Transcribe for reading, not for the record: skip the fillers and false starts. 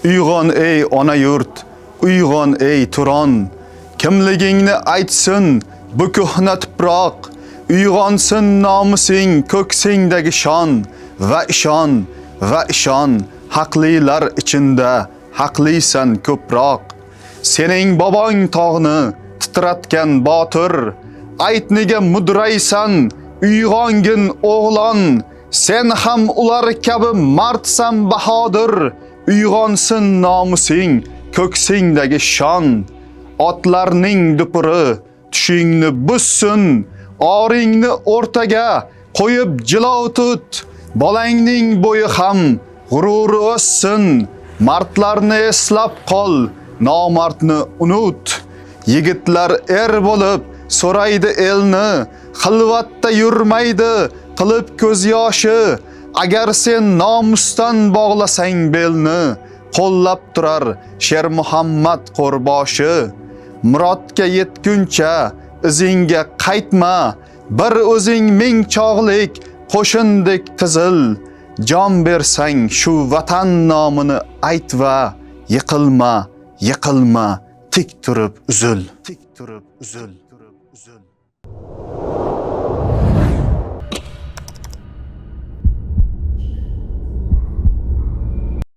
Uyg'on ey ona yurt, uyg'on ey Turon, kimligingni aytsin bu ko'hna tuproq, uyg'onsin nomusing ko'ksingdagi shon va ishon, haqlilar ichinda haqlisan ko'proq. Sening bobong tog'ni titratgan botir, ayt nega mudraysan uyg'ongin o'g'lon, sen ham ular kabi mardsan bahodir, uyg'onsin nomusing ko'ksingdagi shon. Otlarning dupuri tushingni bussin, oringni o'rtaga qo'yib jilov tut, bolangning bo'yi ham g'ururi o'ssin, mardlarni eslab qol, nomardni unut. Yigitlar bo'lib so'raydi elni, xilvatda yurmaydi qilib ko'z yoshi, agar sen nomusdan bog'lasang belni, qo'llab turar Sher Muhammad qo'rboshi. Murodga yetguncha izingga qaytma, bir o'zing ming chog'lik qo'shindek tizil, jon bersang shu vatan nomini ayt va yiqilma, tik turib uzil.